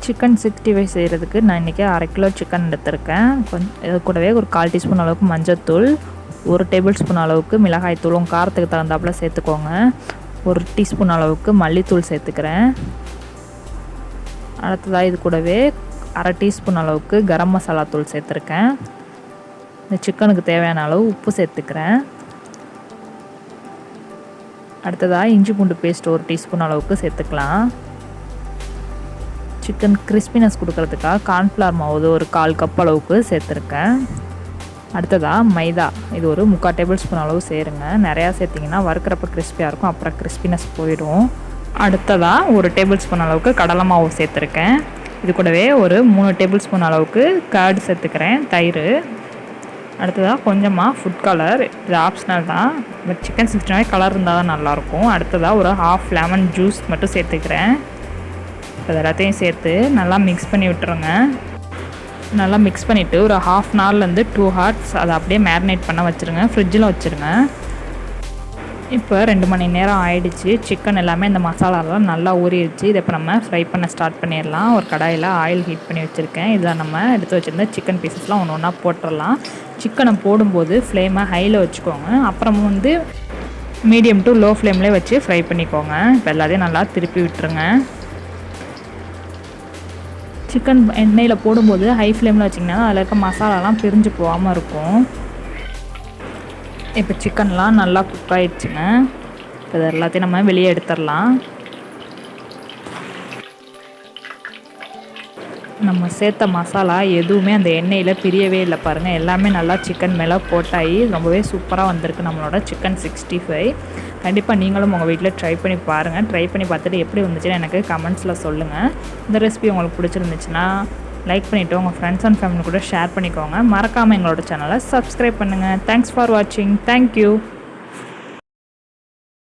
Chicken 65 செய்கிறதுக்கு நான் இன்றைக்கி 1/2 கிலோ சிக்கன் எடுத்திருக்கேன். இது கூடவே ஒரு 1/4 டீஸ்பூன் அளவுக்கு மஞ்சள்தூள், 1 டேபிள் ஸ்பூன் அளவுக்கு மிளகாய் தூள் உங்கள் காரத்துக்கு தகுந்தாப்பில் சேர்த்துக்கோங்க. 1 டீஸ்பூன் அளவுக்கு மல்லித்தூள் சேர்த்துக்கிறேன். அடுத்ததாக இது கூடவே 1/2 டீஸ்பூன் அளவுக்கு கரம் மசாலா தூள் சேர்த்துருக்கேன். இந்த சிக்கனுக்கு தேவையான அளவு உப்பு சேர்த்துக்கிறேன். அடுத்ததாக இஞ்சி பூண்டு பேஸ்ட் 1 டீஸ்பூன் அளவுக்கு சேர்த்துக்கலாம். சிக்கன் கிறிஸ்பினஸ் கொடுக்கறதுக்காக கார்ன்ஃப்ளவர் மாவு ஒரு 1/4 கப் அளவுக்கு சேர்த்துருக்கேன். அடுத்ததாக மைதா இது ஒரு 3/4 டேபிள் ஸ்பூன் அளவு சேருங்க. நிறையா சேர்த்திங்கன்னா வறுக்கிறப்ப கிறிஸ்பியாக இருக்கும், அப்புறம் கிறிஸ்பினஸ் போயிடும். அடுத்ததாக 1 டேபிள் ஸ்பூன் அளவுக்கு கடலை மாவு சேர்த்துருக்கேன். இது கூடவே ஒரு 3 டேபிள் ஸ்பூன் அளவுக்கு கர்டு சேர்த்துக்கிறேன், தயிர். அடுத்ததாக கொஞ்சமாக ஃபுட் கலர், இது ஆப்ஷனல் தான், பட் சிக்கன் 65 கலர் இருந்தால் தான் நல்லாயிருக்கும். அடுத்ததாக ஒரு 1/2 லெமன் ஜூஸ் மட்டும் சேர்த்துக்கிறேன். இப்போ எல்லாத்தையும் சேர்த்து நல்லா மிக்ஸ் பண்ணி விட்டுருங்க. நல்லா மிக்ஸ் பண்ணிவிட்டு ஒரு 1/2 ஹவர்லேருந்து 2 ஹவர்ஸ் அதை அப்படியே மேரினேட் பண்ண வச்சுருங்க, ஃப்ரிட்ஜில் வச்சுருங்க. இப்போ 2 மணி நேரம் ஆயிடுச்சு. சிக்கன் எல்லாமே இந்த மசாலாலாம் நல்லா ஊறிடுச்சு. இதை இப்போ நம்ம ஃப்ரை பண்ண ஸ்டார்ட் பண்ணிடலாம். ஒரு கடாயில் ஆயில் ஹீட் பண்ணி வச்சுருக்கேன். இதில் நம்ம எடுத்து வச்சுருந்த சிக்கன் பீசஸ்லாம் ஒன்று ஒன்றா போட்டுடலாம். சிக்கனை போடும்போது ஃப்ளேமை ஹையில் வச்சுக்கோங்க. அப்புறம் மீடியம் டு லோ ஃப்ளேம்லேயே வச்சு ஃப்ரை பண்ணிக்கோங்க. இப்போ எல்லாத்தையும் நல்லா திருப்பி விட்டுருங்க. சிக்கன் எண்ணெயில் போடும்போது ஹை ஃப்ளேமில் வச்சிங்கன்னா அதில் இருக்க மசாலாலாம் பிரிஞ்சு போகாமல் இருக்கும். இப்போ சிக்கன்லாம் நல்லா குக் ஆகிடுச்சுங்க. இப்போ இது எல்லாத்தையும் நம்ம வெளியே எடுத்துடலாம். நம்ம சேர்த்த மசாலா எதுவுமே அந்த எண்ணெயில் பிரியவே இல்லை பாருங்கள். எல்லாமே நல்லா சிக்கன் மேலே போட்டாகி ரொம்பவே சூப்பராக வந்திருக்கு நம்மளோட சிக்கன் 65. கண்டிப்பாக நீங்களும் உங்கள் வீட்டில் ட்ரை பண்ணி பாருங்கள். ட்ரை பண்ணி பார்த்துட்டு எப்படி வந்துச்சுன்னு எனக்கு கமெண்ட்ஸில் சொல்லுங்கள். இந்த ரெசிபி உங்களுக்கு பிடிச்சிருந்துச்சுன்னா லைக் பண்ணிவிட்டு உங்கள் ஃப்ரெண்ட்ஸ் அண்ட் ஃபேமிலி கூட ஷேர் பண்ணிக்கோங்க. மறக்காமல் எங்களோட சேனலை சப்ஸ்கிரைப் பண்ணுங்கள். தேங்க்ஸ் ஃபார் வாட்சிங். தேங்க்யூ.